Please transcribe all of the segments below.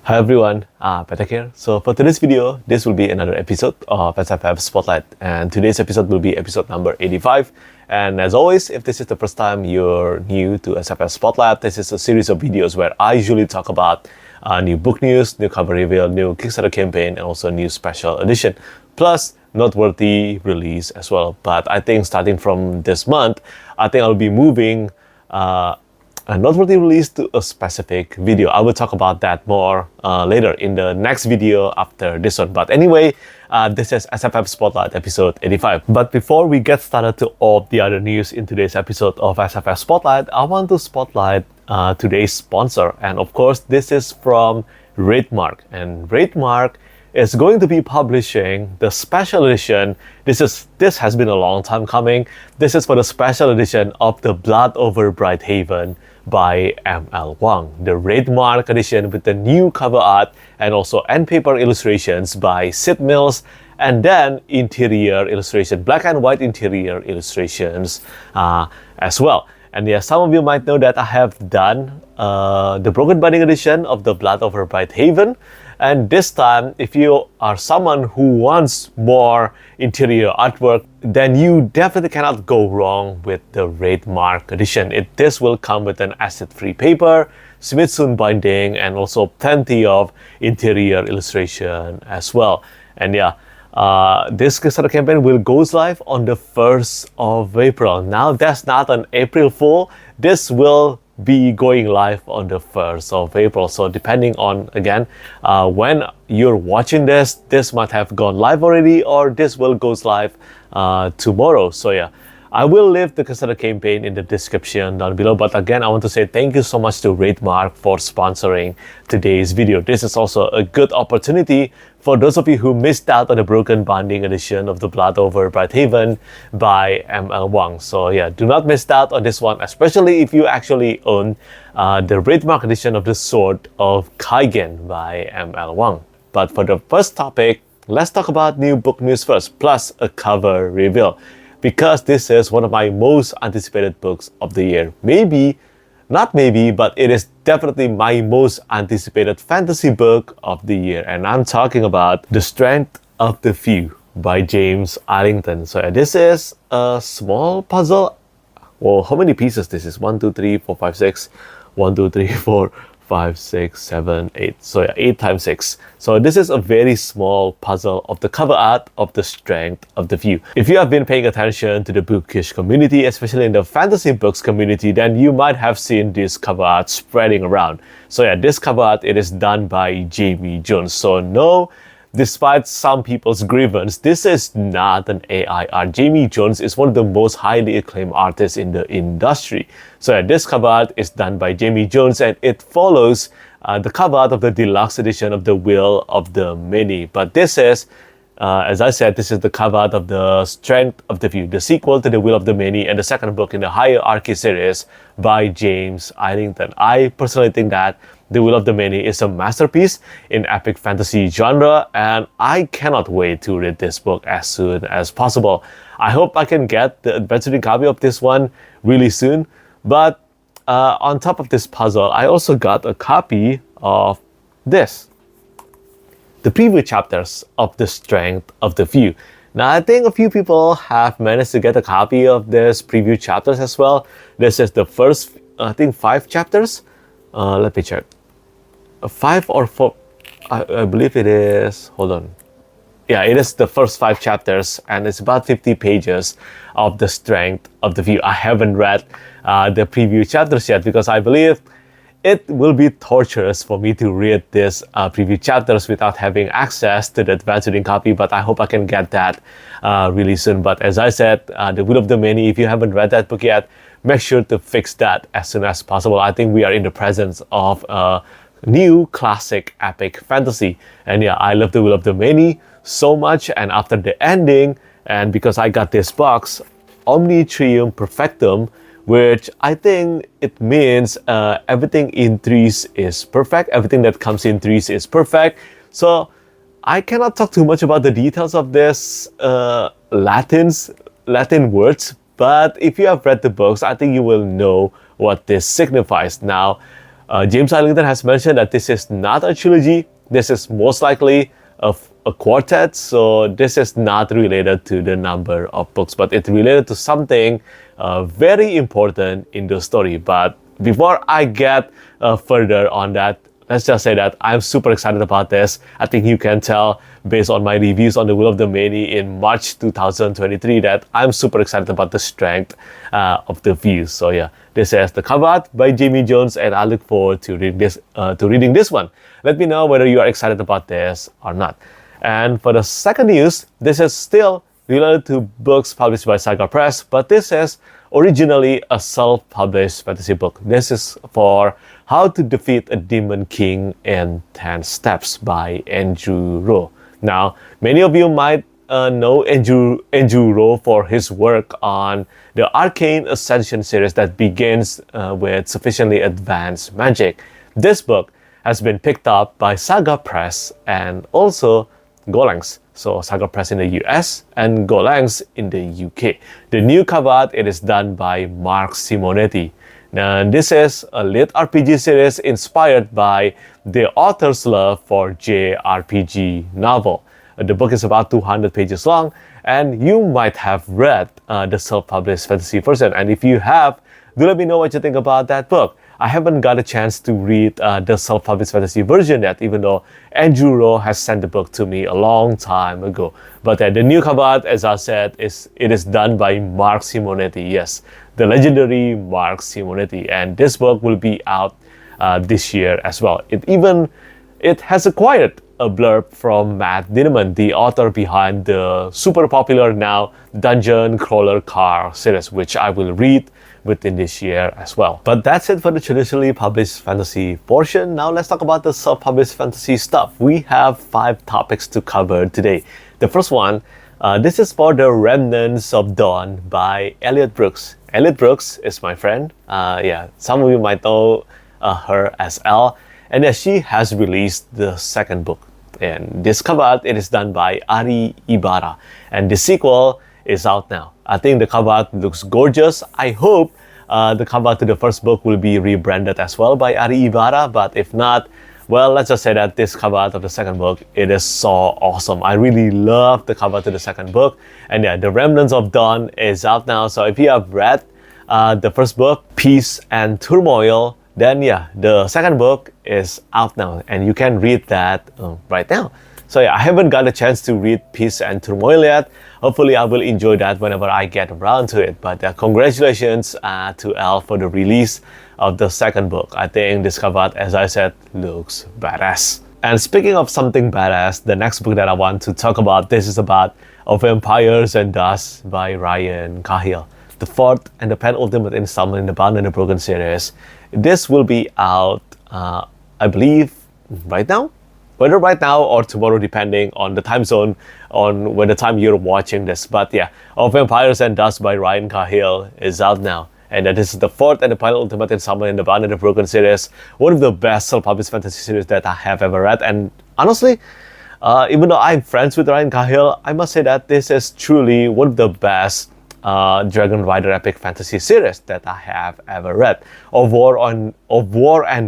Hi everyone, Petrik here. So for today's video, this will be another episode of SFF Spotlight, and today's episode will be episode number 85. And as always, if this is the first time you're new to SFF Spotlight, this is a series of videos where I usually talk about new book news, new cover reveal, new Kickstarter campaign, and also new special edition, plus noteworthy release as well. But I think starting from this month, I think I'll be moving a noteworthy release to a specific video. I will talk about that more later in the next video after this one. But anyway, this is SFF Spotlight episode 85. But before we get started to all the other news in today's episode of SFF Spotlight, I want to spotlight today's sponsor. And of course, this is from Wraithmarked. And Wraithmarked is going to be publishing the special edition. This has been a long time coming. This is for the special edition of The Blood Over Brighthaven by M.L. Wang, the Wraithmarked edition with the new cover art and also end paper illustrations by Syd Mills, and then interior illustration, black and white interior illustrations as well. And yeah, some of you might know that I have done the Broken Binding edition of The Blood Over Brighthaven. And this time, if you are someone who wants more interior artwork, then you definitely cannot go wrong with the Wraithmarked edition. This will come with an acid-free paper, Smithson binding, and also plenty of interior illustration as well. And yeah, this Kickstarter campaign will go live on the 1st of April. Now, that's not an April Fool. This will be going live on the 1st of April. So depending on, again, when you're watching this might have gone live already, or this will go live tomorrow. So yeah, I will leave the Kickstarter campaign in the description down below. But again, I want to say thank you so much to Wraithmarked for sponsoring today's video. This is also a good opportunity for those of you who missed out on the Broken Binding edition of The Blood Over Brighthaven by M.L. Wang. So yeah, do not miss out on this one, especially if you actually own the Wraithmarked edition of The Sword of Kaigen by M.L. Wang. But for the first topic, let's talk about new book news first, plus a cover reveal, because this is one of my most anticipated books of the year. Not maybe, but it is definitely my most anticipated fantasy book of the year. And I'm talking about The Strength of the Few by James Islington. So this is a small puzzle. Well, how many pieces this is? 1, 2, 3, 4, 5, 6. 1, 2, 3, 4, 5, 6, 7, 8. So yeah, 8 times 6. So this is a very small puzzle of the cover art of The Strength of the Few. If you have been paying attention to the bookish community, especially in the fantasy books community, then you might have seen this cover art spreading around. So yeah, this cover art, it is done by Jamie Jones. So no, despite some people's grievance, this is not an AI art. Jamie Jones is one of the most highly acclaimed artists in the industry. So yeah, this cover art is done by Jamie Jones, and it follows the cover art of the deluxe edition of The Will of the Many. But this is, as I said, this is the cover art of The Strength of the Few, the sequel to The Will of the Many and the second book in the Hierarchy series by James Islington. I personally think that The Will of the Many is a masterpiece in epic fantasy genre, and I cannot wait to read this book as soon as possible. I hope I can get the adventuring copy of this one really soon. But on top of this puzzle, I also got a copy of this, the preview chapters of The Strength of the Few. Now, I think a few people have managed to get a copy of this preview chapters as well. This is the first, I think, 5 chapters. Let me check. 5 or 4, I believe it is, hold on. Yeah, it is the first 5 chapters, and it's about 50 pages of The Strength of the Few. I haven't read the preview chapters yet because I believe it will be torturous for me to read this preview chapters without having access to the adventuring copy, but I hope I can get that really soon. But as I said, The Will of the Many, if you haven't read that book yet, make sure to fix that as soon as possible. I think we are in the presence of new classic epic fantasy. And yeah, I love The Will of the Many so much, and after the ending, and because I got this box, Omni Trium Perfectum, which I think it means everything in threes is perfect, everything that comes in threes is perfect. So I cannot talk too much about the details of this Latin words, but if you have read the books, I think you will know what this signifies. Now, James Islington has mentioned that this is not a trilogy. This is most likely a quartet, so this is not related to the number of books, but it's related to something very important in the story. But before I get further on that, let's just say that I'm super excited about this. I think you can tell based on my reviews on The Will of the Many in March 2023 that I'm super excited about the strength of the views. So yeah, this is The Cover Art by Jamie Jones, and I look forward to reading this one. Let me know whether you are excited about this or not. And for the second news, this is still related to books published by Saga Press, but this is originally a self-published fantasy book. This is for How to Defeat a Demon King in 10 Steps by Andrew Rowe. Now, many of you might know Andrew Rowe for his work on the Arcane Ascension series that begins with Sufficiently Advanced Magic. This book has been picked up by Saga Press and also Gollancz. So Saga Press in the US and Gollancz in the UK. The new cover art, it is done by Mark Simonetti. Now, this is a lit RPG series inspired by the author's love for JRPG novel. The book is about 200 pages long, and you might have read the self-published fantasy version. And if you have, do let me know what you think about that book. I haven't got a chance to read the self-published fantasy version yet, even though Andrew Rowe has sent the book to me a long time ago. But the new cover art, as I said, it is done by Mark Simonetti. Yes, the legendary Mark Simonetti. And this book will be out this year as well. It has acquired a blurb from Matt Dinneman, the author behind the super popular now Dungeon Crawler Car series, which I will read within this year as well. But that's it for the traditionally published fantasy portion. Now let's talk about the self-published fantasy stuff. We have 5 topics to cover today. The first one, this is for the Remnants of Dawn by Elliot Brooks. Elliot Brooks is my friend. Some of you might know her as Elle. And she has released the second book. And this cover art, it is done by Ari Ibarra. And the sequel is out now. I think the cover art looks gorgeous. I hope the cover art to the first book will be rebranded as well by Ari Ibarra. But if not, well, let's just say that this cover art of the second book, it is so awesome. I really love the cover to the second book. And yeah, The Remnants of Dawn is out now. So if you have read the first book, Peace and Turmoil, then yeah, the second book is out now and you can read that right now. So yeah, I haven't got a chance to read Peace and Turmoil yet. Hopefully I will enjoy that whenever I get around to it. But congratulations to Elle for the release of the second book. I think this cover art, as I said, looks badass. And speaking of something badass, the next book that I want to talk about, this is about Of Empires and Dust by Ryan Cahill. The fourth and the penultimate installment in the Bound and the Broken series. This will be out, I believe, right now? Whether right now or tomorrow, depending on the time zone, on when the time you're watching this. But yeah, Of Empires and Dust by Ryan Cahill is out now. And this is the fourth and the penultimate installment in the Bound and the Broken series. One of the best self-published fantasy series that I have ever read. And honestly, even though I'm friends with Ryan Cahill, I must say that this is truly one of the best Dragon Rider epic fantasy series that I have ever read. Of War and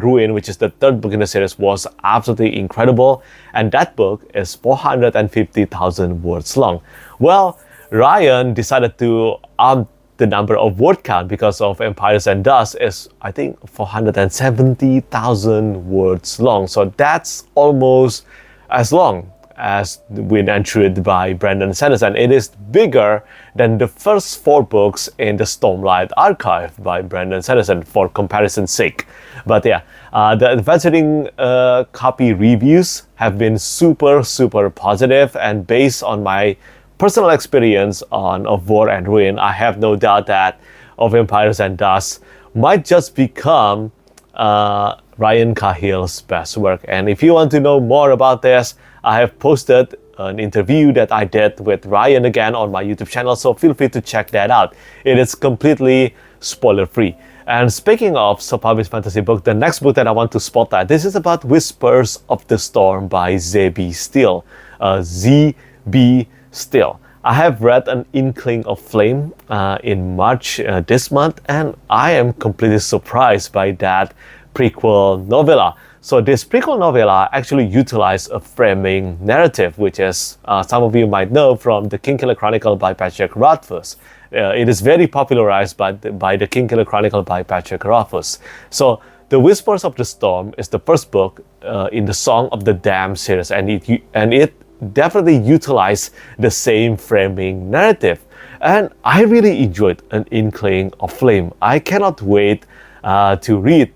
Ruin, which is the third book in the series, was absolutely incredible, and that book is 450,000 words long. Well, Ryan decided to up the number of word count because of Empires and Dust is, I think, 470,000 words long. So that's almost as long as Wind and Truth by Brandon Sanderson. It is bigger than the first 4 books in the Stormlight Archive by Brandon Sanderson, for comparison's sake. But yeah, the advancing copy reviews have been super positive, and based on my personal experience on Of War and Ruin, I have no doubt that Of Empires and Dust might just become Ryan Cahill's best work. And if you want to know more about this, I have posted an interview that I did with Ryan again on my YouTube channel, so feel free to check that out. It is completely spoiler-free. And speaking of self-published fantasy book, the next book that I want to spotlight, this is about Whispers of the Storm by Z.B. Steele. Z.B. Steele. I have read An Inkling of Flame in March this month, and I am completely surprised by that prequel novella. So this prequel novella actually utilized a framing narrative, which is some of you might know from the Kingkiller Chronicle by Petrik Rothfuss. It is very popularized by the Kingkiller Chronicle by Petrik Rothfuss. So The Whispers of the Storm is the first book in the Song of the Damned series, and it definitely utilized the same framing narrative. And I really enjoyed An Inkling of Flame. I cannot wait to read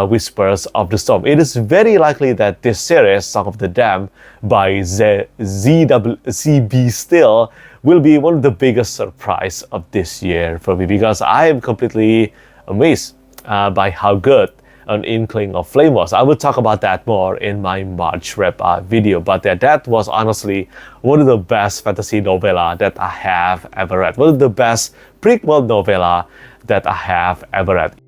Whispers of the Storm. It is very likely that this series, Song of the Damned by CB Steele, will be one of the biggest surprise of this year for me, because I am completely amazed by how good An Inkling of Flame was. I will talk about that more in my March wrap video, but that was honestly one of the best fantasy novella that I have ever read. One of the best prequel novella that I have ever read.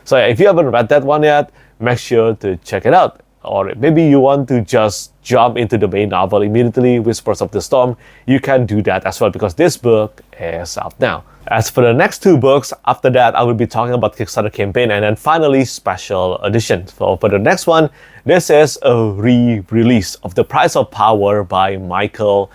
So if you haven't read that one yet, make sure to check it out. Or maybe you want to just jump into the main novel immediately, Whispers of the Storm, you can do that as well, because this book is out now. As for the next two books, after that I will be talking about Kickstarter campaign and then finally special edition. So for the next one, this is a re-release of The Price of Power by Michel.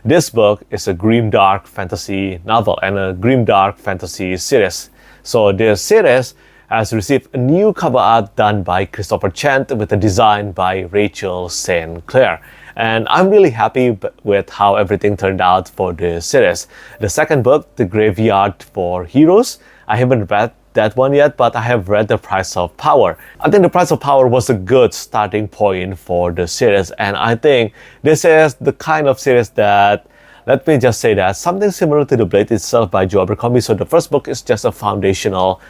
This book is a grimdark fantasy novel and a grimdark fantasy series. So this series has received a new cover art done by Christopher Chant with a design by Rachel St. Clair. And I'm really happy with how everything turned out for this series. The second book, The Graveyard for Heroes, I haven't read that one yet, but I have read The Price of Power. I think The Price of Power was a good starting point for the series, and I think this is the kind of series that, let me just say that, something similar to The Blade itself by Joe Abercrombie. So the first book is just a foundational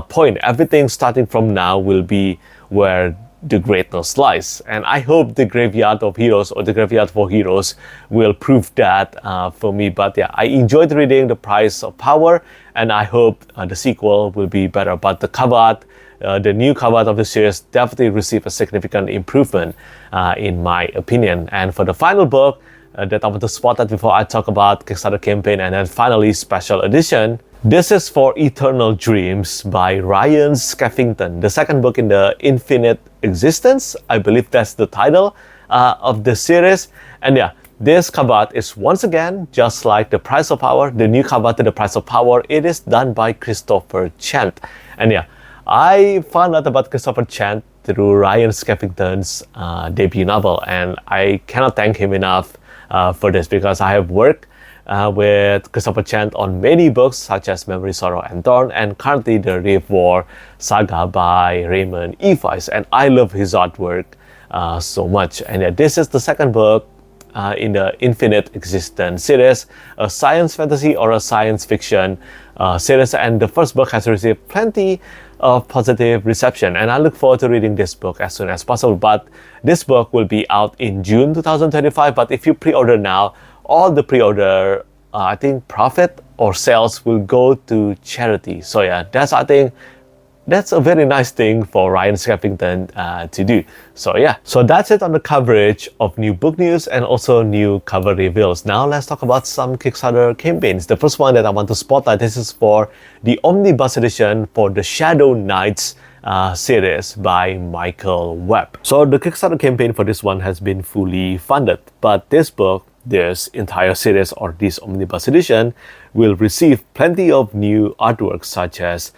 point. Everything starting from now will be where the greatness lies. And I hope The Graveyard of Heroes or The Graveyard for Heroes will prove that for me. But yeah, I enjoyed reading The Price of Power, and I hope the sequel will be better. But the cover art, the new cover art of the series definitely received a significant improvement in my opinion. And for the final book, that I want to spotlight before I talk about Kickstarter campaign and then finally special edition. This is For Eternal Dreams by Ryan Skeffington, the second book in the Infinite Existence. I believe that's the title of the series. And yeah, this cover art is once again just like The Price of Power, the new cover to The Price of Power. It is done by Christopher Chant. And yeah, I found out about Christopher Chant through Ryan Skeffington's debut novel, and I cannot thank him enough for this, because I have worked with Christopher Chant on many books such as Memory, Sorrow, and Thorn, and currently the Rift War saga by Raymond E. Weiss, and I love his artwork so much. And this is the second book in the Infinite Existence series, a science fantasy or a science fiction series, and the first book has received plenty of positive reception, and I look forward to reading this book as soon as possible. But this book will be out in June 2025, but if you pre-order now, all the pre-order I think profit or sales will go to charity. So yeah, I think that's a very nice thing for Ryan Skeffington to do. So yeah, so that's it on the coverage of new book news and also new cover reveals. Now let's talk about some Kickstarter campaigns. The first one that I want to spotlight, this is for the Omnibus edition for the Shadow Knights series by Michael Webb. So the Kickstarter campaign for this one has been fully funded, but this entire series or this Omnibus edition will receive plenty of new artwork, such as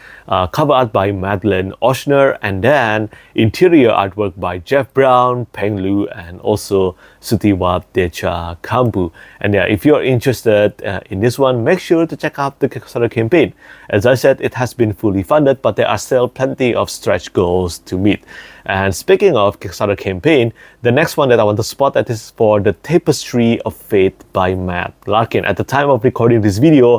cover art by Madeleine Ochsner, and then interior artwork by Jeff Brown, Peng Lu, and also Sutiwap Decha Kampu. And yeah, if you're interested in this one, make sure to check out the Kickstarter campaign. As I said, it has been fully funded, but there are still plenty of stretch goals to meet. And speaking of Kickstarter campaign, the next one that I want to spot that is for the Tapestry of Fate by Matt Larkin. At the time of recording this video,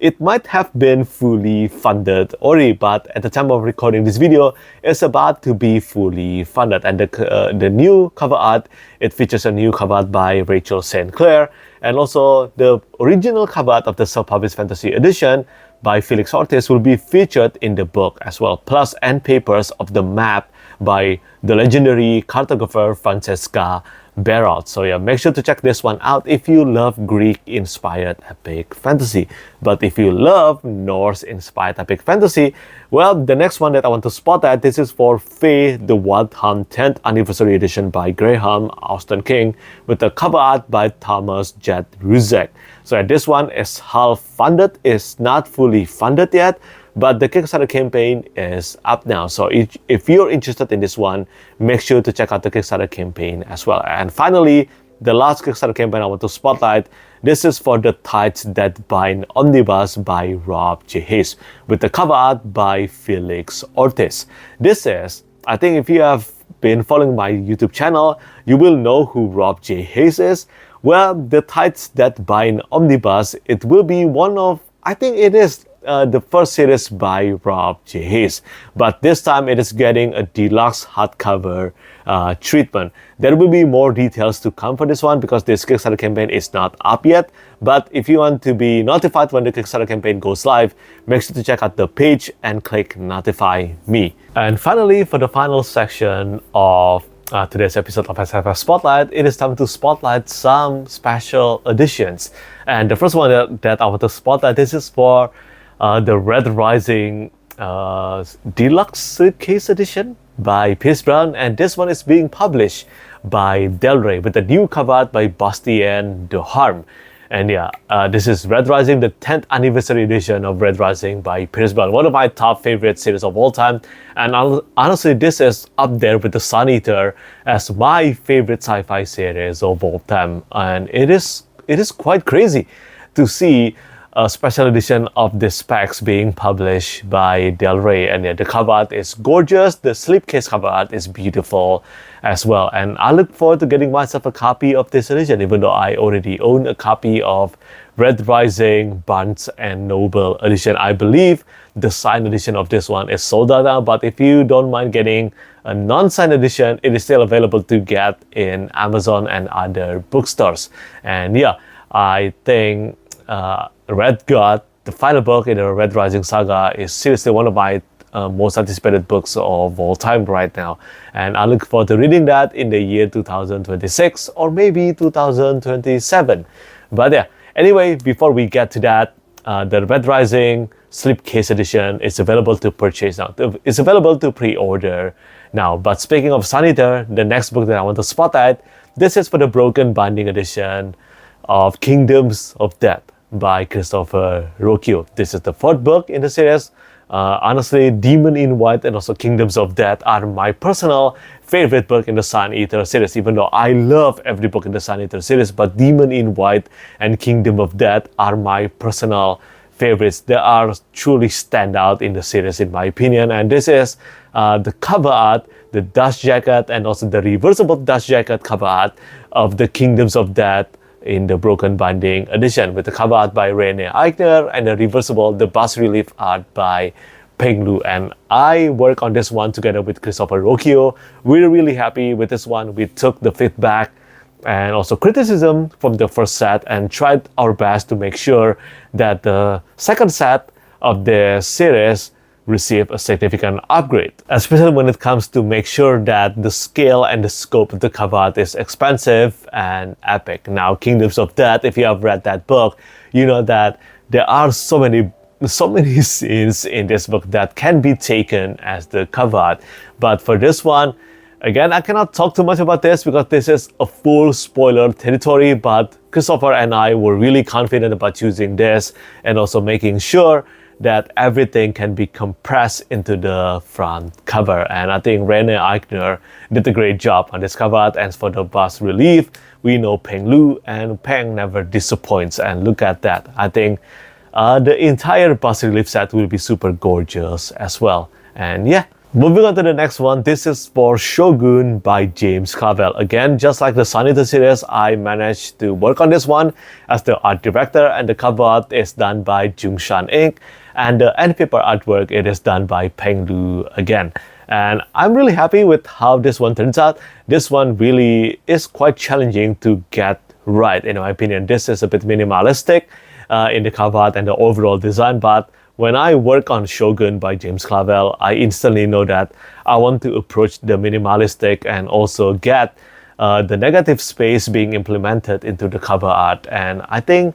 it might have been fully funded already, but at the time of recording this video, it's about to be fully funded. And the new cover art, it features a new cover art by Rachel St. Clair, and also the original cover art of the self-published fantasy edition by Felix Ortiz will be featured in the book as well, plus end papers of the map by the legendary cartographer Francesca Barrot. So yeah, make sure to check this one out if you love Greek-inspired epic fantasy. But if you love Norse-inspired epic fantasy, well, the next one that I want to spotlight, this is for Fae the Wild Hunt 10th Anniversary Edition by Graham Austin King with the cover art by Thomas J. Ruzek. So this one is half funded, is not fully funded yet, but the Kickstarter campaign is up now. So if you're interested in this one, make sure to check out the Kickstarter campaign as well. And finally, the last Kickstarter campaign I want to spotlight, this is for the Tides That Bind Omnibus by Rob J. Hayes with the cover art by Vlyccz Art. This is, I think if you have been following my YouTube channel, you will know who Rob J. Hayes is. Well, the Tides That Bind Omnibus, it will be one of, I think it is the first series by Rob J. Hayes, but this time it is getting a deluxe hardcover treatment. There will be more details to come for this one because this Kickstarter campaign is not up yet, but if you want to be notified when the Kickstarter campaign goes live, make sure to check out the page and click notify me. And finally, for the final section of today's episode of SFF Spotlight, it is time to spotlight some special editions. And the first one that I want to spotlight, this is for the Red Rising Deluxe Slipcase edition by Pierce Brown, and this one is being published by Del Rey with a new cover art by Bastien de Harm. And yeah, this is Red Rising, the 10th anniversary edition of Red Rising by Pierce Brown, one of my top favorite series of all time. And honestly, this is up there with the Sun Eater as my favorite sci-fi series of all time. And it is quite crazy to see a special edition of the specs being published by Del Rey. And yeah, the cover art is gorgeous. The slipcase cover art is beautiful as well. And I look forward to getting myself a copy of this edition, even though I already own a copy of Red Rising Barnes and Noble edition. I believe the signed edition of this one is sold out now, but if you don't mind getting a non-signed edition, it is still available to get in Amazon and other bookstores. And yeah, I think Red God, the final book in the Red Rising saga, is seriously one of my most anticipated books of all time right now. And I look forward to reading that in the year 2026 or maybe 2027. But yeah, anyway, before we get to that, the Red Rising Slipcase edition is available to purchase now. It's available to pre-order now. But speaking of Sun Eater, the next book that I want to spotlight, this is for the Broken Binding edition of Kingdoms of Death by Christopher Ruocchio. This is the fourth book in the series. Honestly, Demon in White and also Kingdoms of Death are my personal favorite book in the Sun Eater series, even though I love every book in the Sun Eater series, but Demon in White and Kingdom of Death are my personal favorites. They are truly stand out in the series in my opinion. And this is the cover art, the dust jacket, and also the reversible dust jacket cover art of the Kingdoms of Death in the Broken Binding edition, with the cover art by Rene Eichner and the reversible, the bas relief art by Peng Lu. And I work on this one together with Christopher Ruocchio. We're really happy with this one. We took the feedback and also criticism from the first set and tried our best to make sure that the second set of the series receive a significant upgrade, especially when it comes to make sure that the scale and the scope of the cover art is expansive and epic. Now, Kingdoms of Death, if you have read that book, you know that there are so many scenes in this book that can be taken as the cover art. But for this one, again, I cannot talk too much about this because this is a full spoiler territory, but Christopher and I were really confident about choosing this and also making sure that everything can be compressed into the front cover. And I think Rene Eichner did a great job on this cover art. And for the bas relief, we know Peng Lu, and Peng never disappoints. And look at that. I think the entire bas relief set will be super gorgeous as well. And yeah, moving on to the next one, this is for Shogun by James Clavell. Again, just like the Sun Eater series, I managed to work on this one as the art director, and the cover art is done by Jungshan Inc. And the end paper artwork, it is done by Peng Lu again. And I'm really happy with how this one turns out. This one really is quite challenging to get right, in my opinion. This is a bit minimalistic in the cover art and the overall design, but when I work on Shogun by James Clavell, I instantly know that I want to approach the minimalistic and also get the negative space being implemented into the cover art. And I think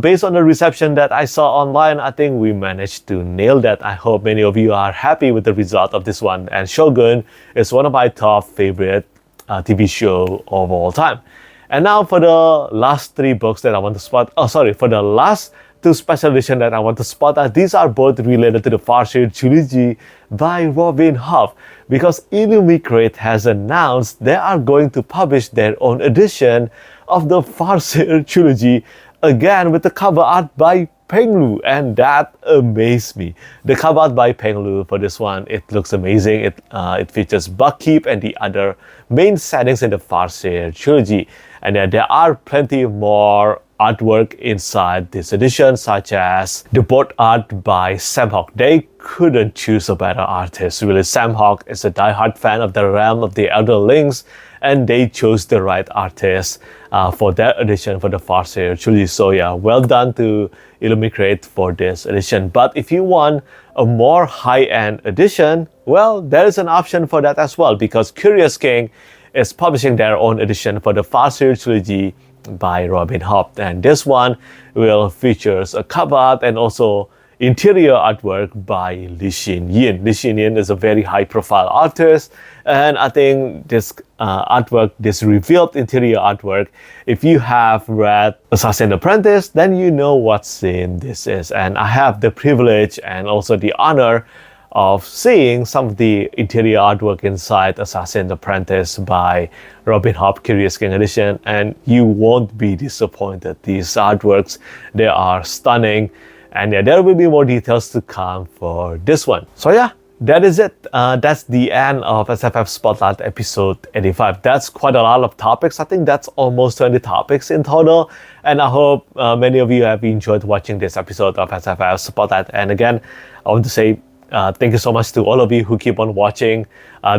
based on the reception that I saw online, I think we managed to nail that. I hope many of you are happy with the result of this one. And Shogun is one of my top favorite TV show of all time. And now for the last three books that I want to spot, for the last two special editions that I want to spot, these are both related to the Farseer Trilogy by Hobb, because Illumicrate has announced they are going to publish their own edition of the Farseer Trilogy, again with the cover art by Peng Lu, and that amazed me. The cover art by Peng Lu for this one, it looks amazing. It features Buckkeep and the other main settings in the Farseer Trilogy. And there are plenty more artwork inside this edition, such as the board art by Sam Hawk. They couldn't choose a better artist. Really, Sam Hawk is a diehard fan of the realm of the Elder Links, and they chose the right artist for that edition for the Farseer Trilogy. So yeah, well done to Illumicrate for this edition. But if you want a more high-end edition, well, there is an option for that as well, because Curious King is publishing their own edition for the Farseer Trilogy by Hobb, and this one will features a cover art and also interior artwork by Li Xin-yin. Li Xin-yin is a very high-profile artist, and I think this artwork, this revealed interior artwork, if you have read Assassin's Apprentice, then you know what scene this is. And I have the privilege and also the honor of seeing some of the interior artwork inside Assassin's Apprentice by Hobb Curious King edition, and you won't be disappointed. These artworks, they are stunning, and yeah, there will be more details to come for this one. So yeah, that is it. That's the end of SFF Spotlight episode 85. That's quite a lot of topics. I think that's almost 20 topics in total, and I hope many of you have enjoyed watching this episode of SFF Spotlight. And again, I want to say thank you so much to all of you who keep on watching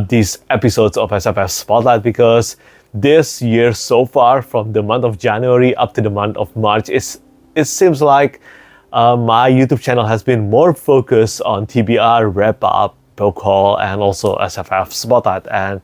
these episodes of SFF Spotlight, because this year so far, from the month of January up to the month of March, it seems like my YouTube channel has been more focused on TBR, Wrap Up, Poke Hole, and also SFF Spotlight. And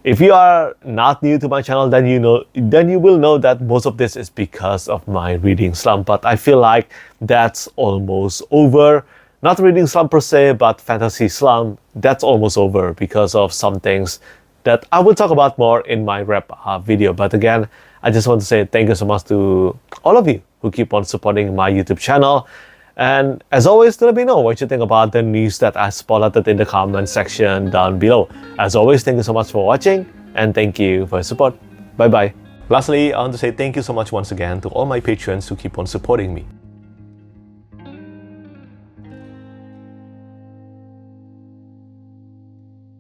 if you are not new to my channel, then you will know that most of this is because of my reading slump. But I feel like that's almost over. Not reading slump per se, but fantasy slump, that's almost over because of some things that I will talk about more in my wrap video. But again, I just want to say thank you so much to all of you who keep on supporting my YouTube channel. And as always, let me know what you think about the news that I spotlighted in the comment section down below. As always, thank you so much for watching, and thank you for your support. Bye bye. Lastly, I want to say thank you so much once again to all my patrons who keep on supporting me.